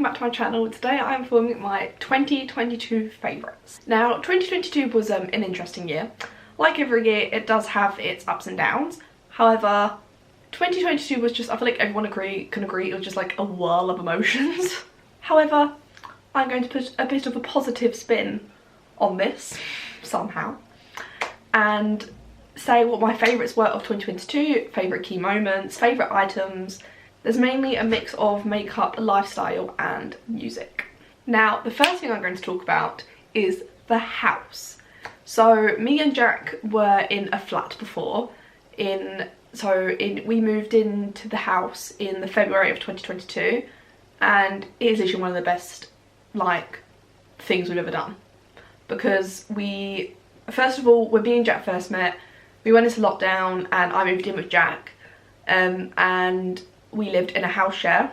back to my channel. Today I am filming my 2022 favourites. Now 2022 was an interesting year. Like every year, it does have its ups and downs. However, 2022 was just, I feel like everyone can agree, it was just like a whirl of emotions. However, I'm going to put a bit of a positive spin on this, somehow, and say what my favourites were of 2022, favourite key moments, favourite items. There's mainly a mix of makeup, lifestyle and music. Now, the first thing I'm going to talk about is the house. So me and Jack were in a flat before. We moved into the house in the February of 2022, and it is literally one of the best like things we've ever done, because first of all, when me and Jack first met, we went into lockdown and I moved in with Jack, and we lived in a house share,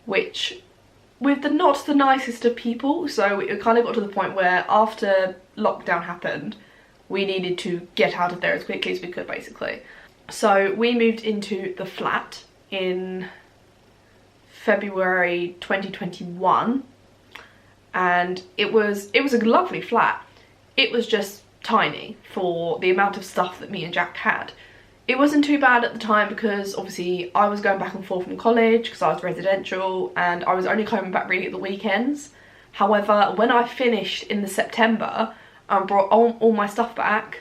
which with not the nicest of people. So it kind of got to the point where after lockdown happened, we needed to get out of there as quickly as we could, basically. So we moved into the flat in February 2021, and it was a lovely flat. It was just tiny for the amount of stuff that me and Jack had. It wasn't too bad at the time because obviously I was going back and forth from college because I was residential and I was only coming back really at the weekends. However, when I finished in the September and brought all my stuff back,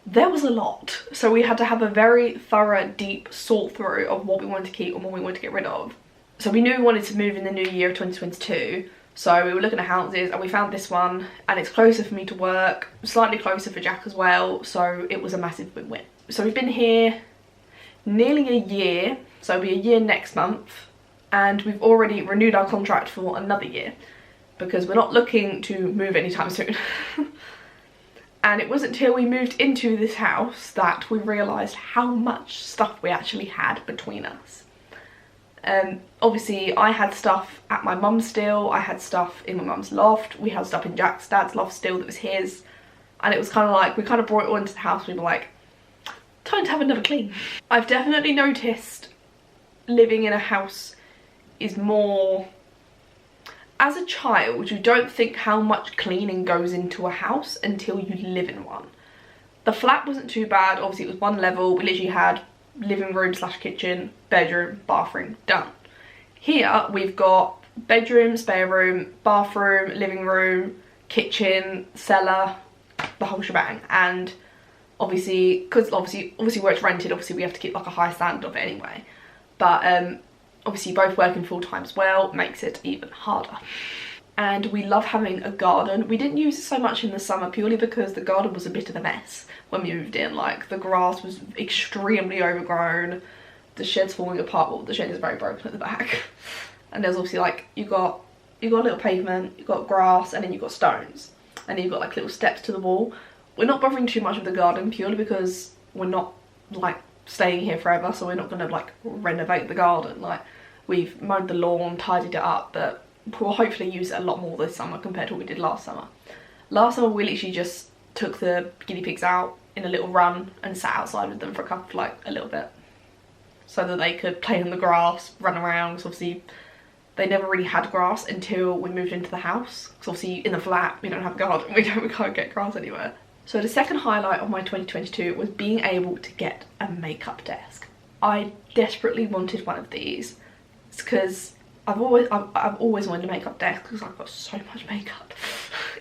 there was a lot. So we had to have a very thorough, deep sort through of what we wanted to keep and what we wanted to get rid of. So we knew we wanted to move in the new year of 2022. So we were looking at houses and we found this one, and it's closer for me to work, slightly closer for Jack as well. So it was a massive win-win. So we've been here nearly a year, so it'll be a year next month, and we've already renewed our contract for another year because we're not looking to move anytime soon. And it wasn't until we moved into this house that we realised how much stuff we actually had between us. Obviously I had stuff at my mum's still, I had stuff in my mum's loft, we had stuff in Jack's dad's loft still that was his, and it was kind of like, we kind of brought it all into the house. We were like, time to have another clean. I've definitely noticed living in a house is more, as a child you don't think how much cleaning goes into a house until you live in one. The flat wasn't too bad, obviously it was one level, we literally had living room / kitchen, bedroom, bathroom, done. Here we've got bedroom, spare room, bathroom, living room, kitchen, cellar, the whole shebang. And obviously, because obviously where it's rented, obviously we have to keep like a high standard of it anyway, but obviously both working full-time as well makes it even harder. And we love having a garden. We didn't use it so much in the summer purely because the garden was a bit of a mess when we moved in. Like, the grass was extremely overgrown, the shed's falling apart. Well, the shed is very broken at the back. And there's obviously like, you got a little pavement, you've got grass, and then you've got stones, and then you've got like little steps to the wall. We're not bothering too much with the garden purely because we're not like staying here forever, so we're not gonna like renovate the garden. Like, we've mowed the lawn, tidied it up, but we'll hopefully use it a lot more this summer compared to what we did last summer. Last summer we literally just took the guinea pigs out in a little run and sat outside with them for a little bit, so that they could play on the grass, run around, because obviously they never really had grass until we moved into the house, because obviously in the flat we don't have a garden, we can't get grass anywhere. So the second highlight of my 2022 was being able to get a makeup desk. I desperately wanted one of these. It's because I've always wanted a makeup desk because I've got so much makeup.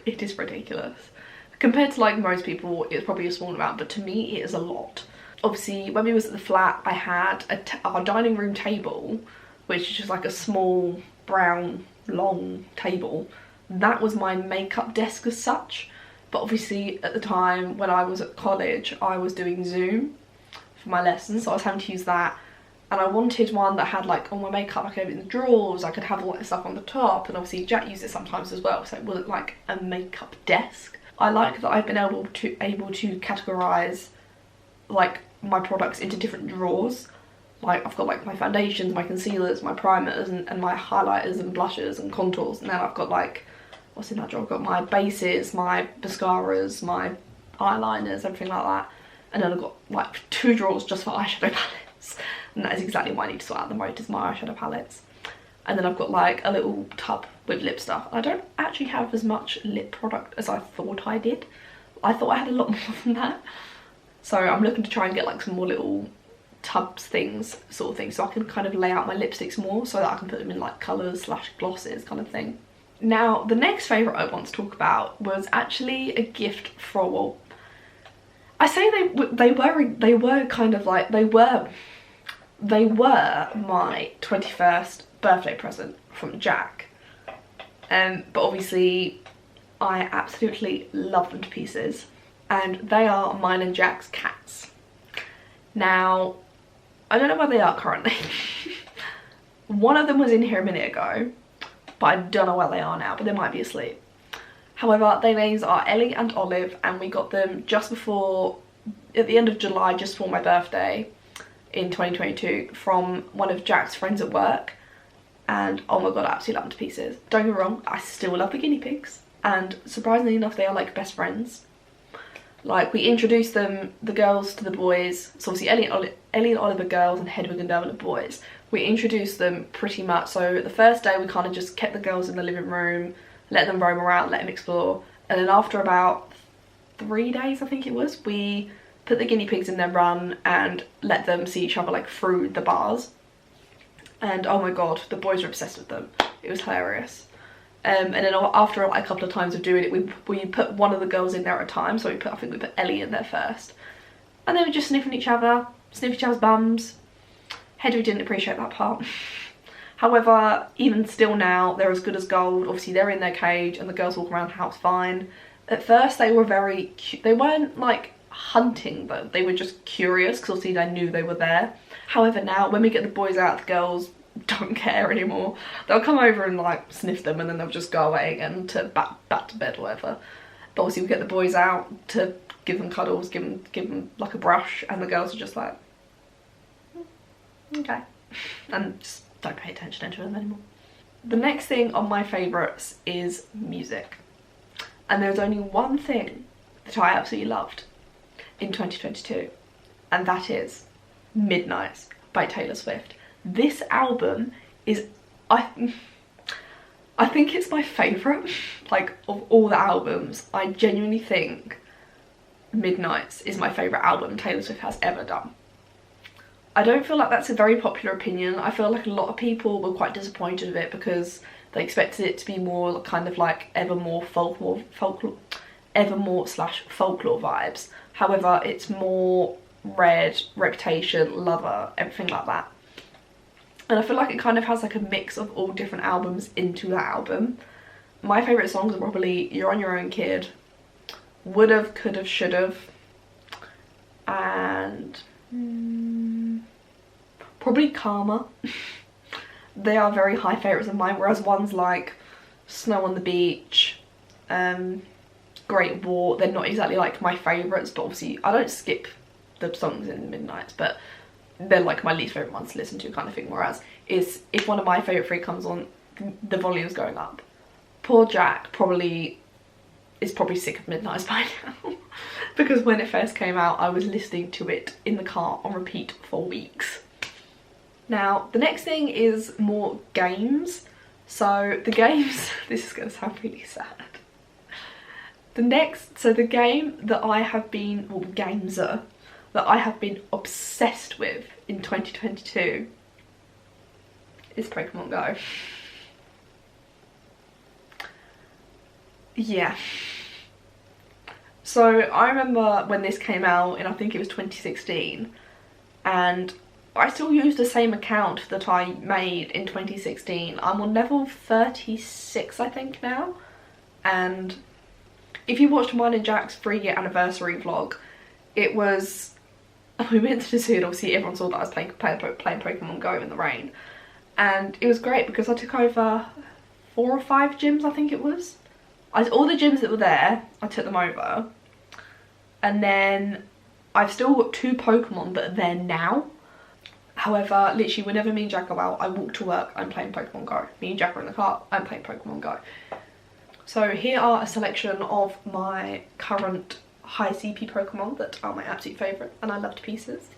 It is ridiculous. Compared to like most people, it's probably a small amount, but to me it is a lot. Obviously when we was at the flat, I had our dining room table, which is just like a small brown long table. That was my makeup desk as such. But obviously at the time when I was at college, I was doing Zoom for my lessons, so I was having to use that. And I wanted one that had like all my makeup, I could have it in the drawers, I could have all that stuff on the top, and obviously Jack used it sometimes as well, so it wasn't like a makeup desk. I like that I've been able to categorise like my products into different drawers. Like, I've got like my foundations, my concealers, my primers, and my highlighters and blushes and contours, and then I've got like, what's in that drawer? I've got my bases, my mascaras, my eyeliners, everything like that. And then I've got like 2 drawers just for eyeshadow palettes. And that is exactly what I need to sort out the most, is my eyeshadow palettes. And then I've got like a little tub with lip stuff. I don't actually have as much lip product as I thought I did. I thought I had a lot more than that. So I'm looking to try and get like some more little tubs things, sort of thing, so I can kind of lay out my lipsticks more so that I can put them in like colours / glosses kind of thing. Now, the next favourite I want to talk about was actually a gift from, well, I say they were kind of like, they were my 21st birthday present from Jack. But obviously I absolutely love them to pieces, and they are mine and Jack's cats. Now, I don't know where they are currently. One of them was in here a minute ago, but I don't know where they are now, but they might be asleep. However, their names are Ellie and Olive, and we got them just before, at the end of July, just before my birthday in 2022, from one of Jack's friends at work. And oh my god, I absolutely love them to pieces. Don't get me wrong, I still love the guinea pigs, and surprisingly enough, they are like best friends. Like, we introduced them, the girls to the boys, so obviously Ellie and Olive are girls and Hedwig and Devil are boys. We introduced them pretty much, so the first day we kind of just kept the girls in the living room, let them roam around, let them explore, and then after about 3 days I think it was, we put the guinea pigs in their run and let them see each other like through the bars. And oh my god, the boys were obsessed with them. It was hilarious. And then after like a couple of times of doing it, we put one of the girls in there at a time. So I think we put Ellie in there first. And they were just sniffing each other, sniffing each other's bums. Hedwig didn't appreciate that part. However, even still now, they're as good as gold. Obviously they're in their cage and the girls walk around the house fine. At first they were they weren't like hunting them, they were just curious because obviously they knew they were there. However, now when we get the boys out, the girls don't care anymore. They'll come over and like sniff them, and then they'll just go away again to back to bed or whatever. But obviously we get the boys out to give them cuddles, give them like a brush, and the girls are just like, okay, and just don't pay attention to them anymore. The next thing on my favourites is music, and there's only one thing that I absolutely loved in 2022, and that is Midnights by Taylor Swift. This album is, I think it's my favourite, like, of all the albums. I genuinely think Midnights is my favourite album Taylor Swift has ever done. I don't feel like that's a very popular opinion. I feel like a lot of people were quite disappointed with it because they expected it to be more kind of like Evermore / folklore vibes. However, it's more Red, Reputation, Lover, everything like that. And I feel like it kind of has like a mix of all different albums into that album. My favourite songs are probably You're On Your Own Kid, Would've, Could've, Should've, and probably Karma. They are very high favourites of mine, whereas ones like Snow on the Beach, Great War, they're not exactly like my favourites, but obviously I don't skip the songs in Midnight, but they're like my least favourite ones to listen to kind of thing. Whereas if one of my favourite three comes on, the volume's going up. Poor Jack is probably sick of Midnight by now because when it first came out I was listening to it in the car on repeat for weeks. Now the next thing is more games. So the games, this is going to sound really sad. The game that I have been, well, that I have been obsessed with in 2022 is Pokemon Go. Yeah. So I remember when this came out, and I think it was 2016, and I still use the same account that I made in 2016. I'm on level 36 I think now, and if you watched mine and Jack's 3-year anniversary vlog, it was, we went to the zoo and obviously everyone saw that I was playing Pokemon Go in the rain, and it was great because I took over 4 or 5 gyms I think it was. All the gyms that were there, I took them over, and then I've still got 2 Pokemon that are there now. However, literally whenever me and Jack go out, I walk to work, I'm playing Pokemon Go. Me and Jack are in the car, I'm playing Pokemon Go. So here are a selection of my current high CP Pokemon that are my absolute favourite and I love to pieces.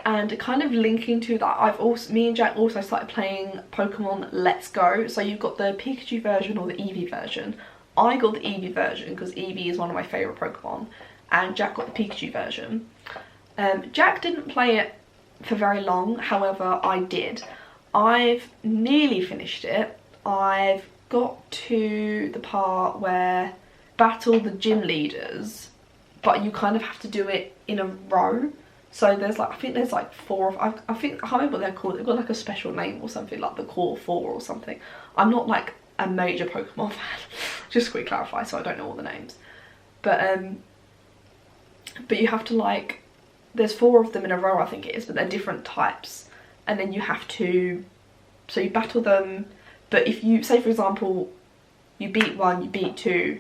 And kind of linking to that, me and Jack also started playing Pokemon Let's Go. So you've got the Pikachu version or the Eevee version. I got the Eevee version because Eevee is one of my favourite Pokemon, and Jack got the Pikachu version. Jack didn't play it for very long, however I did. I've nearly finished it. I've got to the part where battle the gym leaders, but you kind of have to do it in a row. So there's like, I think there's like 4 of, I can't remember what they're called. They've got like a special name or something, like the Core 4 or something. I'm not like a major Pokemon fan, just to quickly clarify, so I don't know all the names. But you have to like, there's 4 of them in a row, I think it is, but they're different types. And then you have to, so you battle them, but if you, say for example, you beat 1, you beat 2,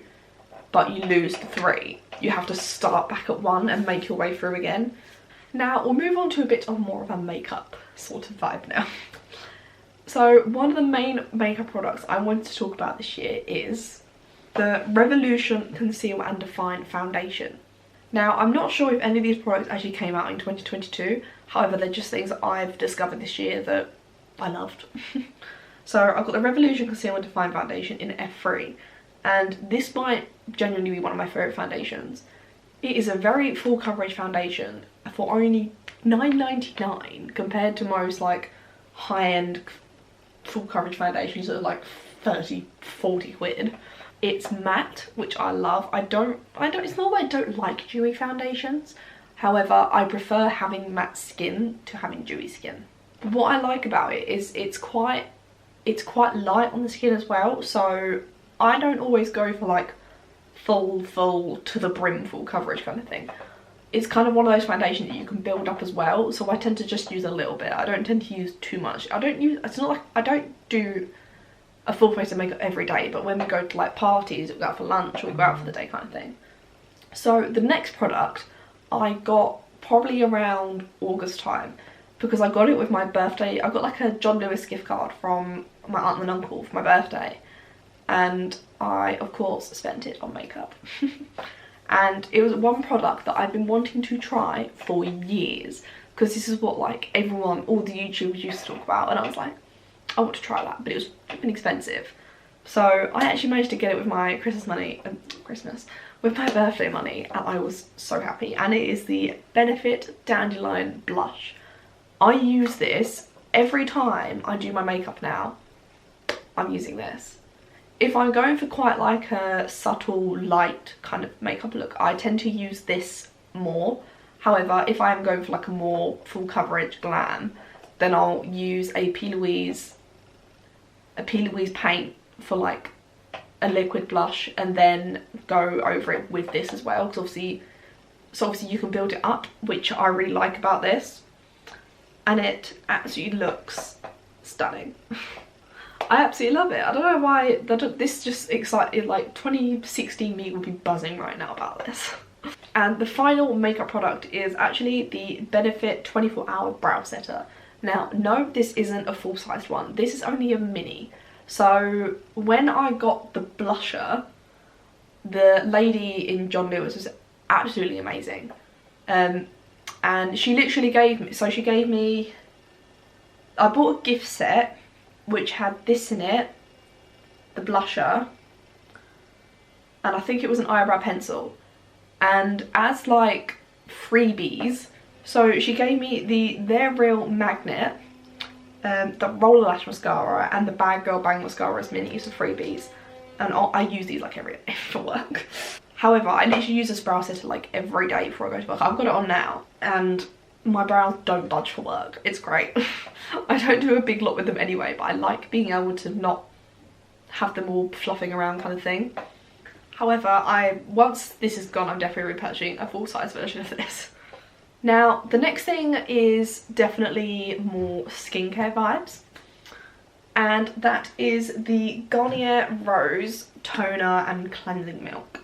but you lose the 3, you have to start back at 1 and make your way through again. Now we'll move on to a bit of more of a makeup sort of vibe now. So one of the main makeup products I wanted to talk about this year is the Revolution Conceal and Define Foundation. Now I'm not sure if any of these products actually came out in 2022, however they're just things that I've discovered this year that I loved. So I've got the Revolution Conceal and Define Foundation in F3, and this might genuinely be one of my favourite foundations. It is a very full coverage foundation for only $9.99 compared to most like high-end full coverage foundations that are like 30-40 quid. It's matte, which I love. it's not that I don't like dewy foundations, however I prefer having matte skin to having dewy skin. But what I like about it is it's quite light on the skin as well, so I don't always go for like full to the brim full coverage kind of thing. It's kind of one of those foundations that you can build up as well, so I tend to just use a little bit. I don't tend to use too much. It's not like I don't do a full face of makeup every day, but when we go to like parties, or we go out for lunch, or we go out for the day kind of thing. So the next product I got probably around August time, because I got it with my birthday. I got like a John Lewis gift card from my aunt and uncle for my birthday, and I of course spent it on makeup. And it was one product that I've been wanting to try for years, because this is what like everyone, all the YouTubers used to talk about, and I was like, I want to try that, but it was flipping expensive. So I actually managed to get it with my Christmas money, with my birthday money, and I was so happy. And it is the Benefit Dandelion Blush. I use this every time I do my makeup now. I'm using this. If I'm going for quite like a subtle, light kind of makeup look, I tend to use this more. However, if I am going for like a more full coverage glam, then I'll use a P. Louise paint for like a liquid blush, and then go over it with this as well, because obviously you can build it up, which I really like about this, and it absolutely looks stunning. I absolutely love it. I don't know why this just excited, like 2016 me would be buzzing right now about this. And the final makeup product is actually the Benefit 24-Hour Brow Setter. Now, no, this isn't a full-sized one. This is only a mini. So when I got the blusher, the lady in John Lewis was absolutely amazing. And she literally gave me, I bought a gift set which had this in it, the blusher, and I think it was an eyebrow pencil. And as like freebies, so she gave me the They're Real Magnet, the Roller Lash Mascara, and the Bad Girl Bang Mascara as minis for freebies. And I use these like every day for work. However, I literally use this brow setter like every day before I go to work. I've got it on now, and my brows don't budge for work. It's great. I don't do a big lot with them anyway, but I like being able to not have them all fluffing around kind of thing. However, once this is gone, I'm definitely repurchasing a full-size version of this. Now, the next thing is definitely more skincare vibes, and that is the Garnier Rose Toner and Cleansing Milk.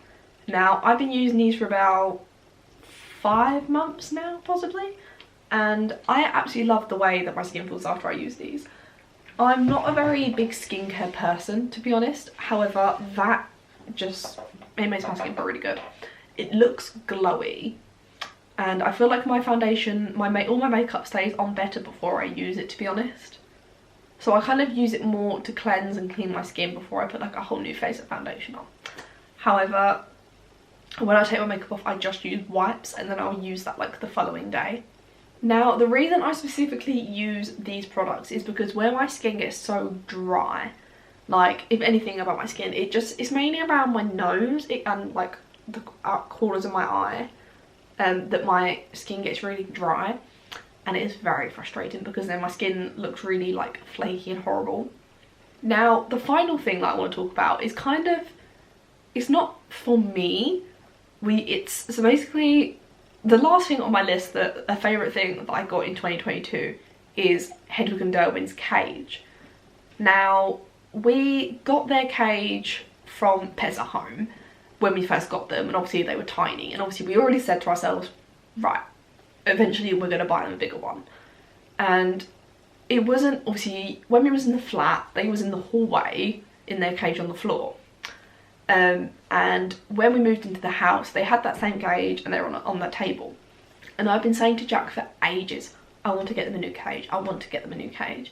Now, I've been using these for about 5 months now, possibly, and I absolutely love the way that my skin feels after I use these. I'm not a very big skincare person, to be honest. However, it makes my skin feel really good. It looks glowy, and I feel like my foundation, all my makeup stays on better before I use it, to be honest. So I kind of use it more to cleanse and clean my skin before I put like a whole new face of foundation on. However, when I take my makeup off, I just use wipes, and then I'll use that like the following day. Now, the reason I specifically use these products is because where my skin gets so dry, like if anything about my skin, it's mainly around my nose and like the corners of my eye, that my skin gets really dry, and it is very frustrating because then my skin looks really like flaky and horrible. Now, the final thing that I want to talk about is kind of, it's not for me. So basically, the last thing on my list, that a favourite thing that I got in 2022 is Hedwig and Derwent's cage. Now, we got their cage from Pets at Home when we first got them, and obviously they were tiny, and obviously we already said to ourselves, right, eventually we're going to buy them a bigger one. And it wasn't, obviously, when we was in the flat, they was in the hallway in their cage on the floor. And when we moved into the house, they had that same cage and they were on that table. And I've been saying to Jack for ages, I want to get them a new cage, I want to get them a new cage.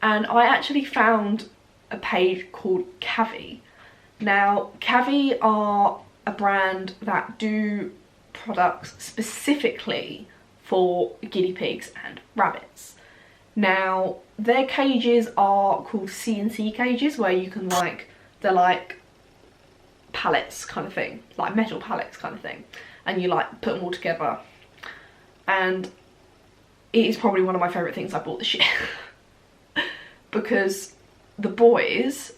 And I actually found a page called Cavi. Now, Cavi are a brand that do products specifically for guinea pigs and rabbits. Now, their cages are called CNC cages, where you can like, they're like pallets kind of thing, like metal pallets kind of thing, and you like put them all together. And it is probably one of my favourite things I bought this year because the boys,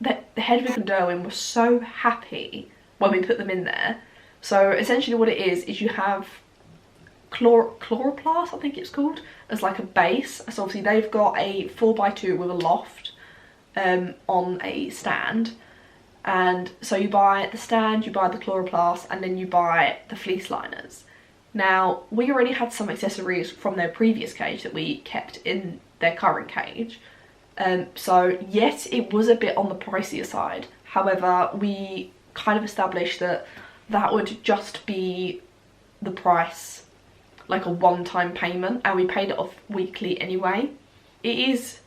the Hedwig and Derwent, were so happy when we put them in there. So essentially what it is you have chloroplast, I think it's called, as like a base. So obviously they've got a 4x2 with a loft on a stand. And so you buy the stand, you buy the chloroplast, and then you buy the fleece liners. Now, we already had some accessories from their previous cage that we kept in their current cage. So yes, it was a bit on the pricier side. However, we kind of established that that would just be the price, like a one-time payment, and we paid it off weekly anyway. It is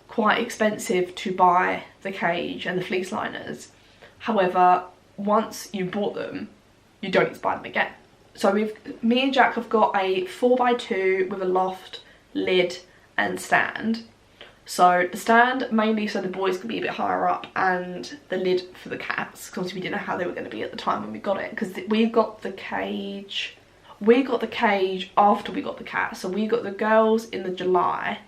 quite expensive to buy the cage and the fleece liners. However, once you bought them, you don't need to buy them again. So me and Jack have got a 4x2 with a loft, lid and stand. So the stand mainly so the boys can be a bit higher up, and the lid for the cats, because we didn't know how they were going to be at the time when we got it, because we got the cage after we got the cat. So we got the girls in the July,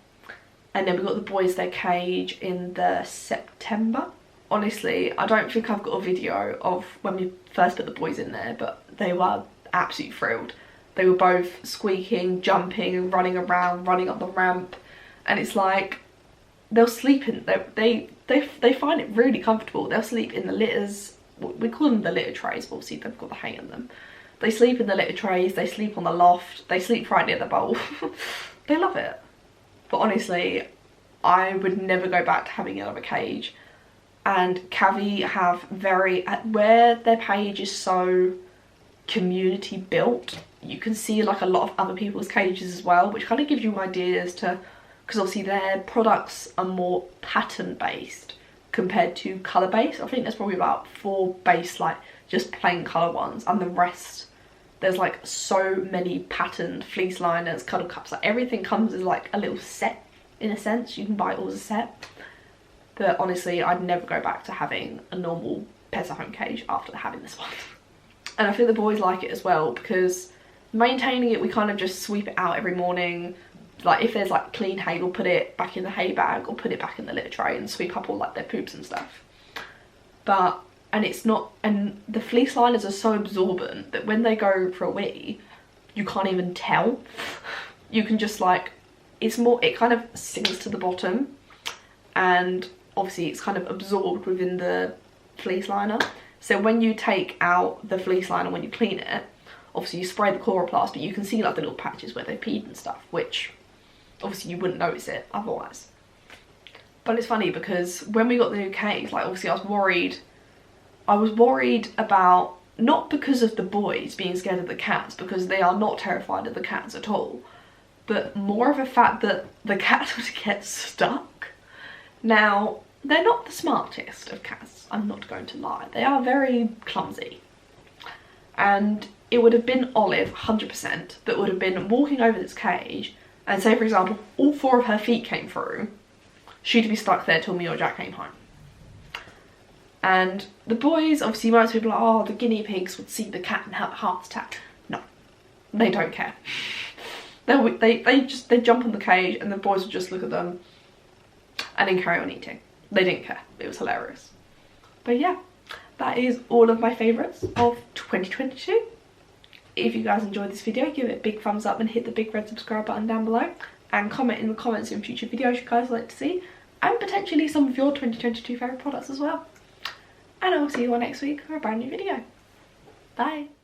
and then we got the boys their cage in the September. Honestly, I don't think I've got a video of when we first put the boys in there, but they were absolutely thrilled. They were both squeaking, jumping and running around, running up the ramp, and it's like they'll sleep in, they find it really comfortable. They'll sleep in the litters, we call them the litter trays, but obviously they've got the hay in them. They sleep in the litter trays, they sleep on the loft, they sleep right near the bowl. They love it. But honestly, I would never go back to having another cage. And Cavi have where their page is so community built, you can see like a lot of other people's cages as well, which kind of gives you ideas to, because obviously their products are more pattern based compared to colour based. I think there's probably about 4 base, like just plain colour ones, and the rest there's like so many patterned fleece liners, cuddle cups, like everything comes as like a little set in a sense. You can buy it all as a set. But honestly, I'd never go back to having a normal Pets at Home cage after having this one. And I think the boys like it as well, because maintaining it, we kind of just sweep it out every morning. Like if there's like clean hay, we'll put it back in the hay bag or put it back in the litter tray and sweep up all like their poops and stuff. And the fleece liners are so absorbent that when they go for a wee, you can't even tell. You can just like, it kind of sinks to the bottom, and obviously it's kind of absorbed within the fleece liner. So when you take out the fleece liner, when you clean it, obviously you spray the chloroplast, but you can see like the little patches where they peed and stuff, which obviously you wouldn't notice it otherwise. But it's funny because when we got the new cage, like obviously I was worried about not because of the boys being scared of the cats, because they are not terrified of the cats at all, but more of a fact that the cats would get stuck. Now, they're not the smartest of cats, I'm not going to lie. They are very clumsy. And it would have been Olive, 100%, that would have been walking over this cage, and say, for example, all 4 of her feet came through, she'd be stuck there till me or Jack came home. And the boys, obviously most people are like, oh, the guinea pigs would see the cat and have a heart attack. No, they don't care. They jump on the cage and the boys would just look at them and then carry on eating. They didn't care. It was hilarious. But yeah, that is all of my favourites of 2022. If you guys enjoyed this video, give it a big thumbs up and hit the big red subscribe button down below, and comment in the comments in future videos you guys would like to see, and potentially some of your 2022 favourite products as well. And I will see you all next week for a brand new video. Bye!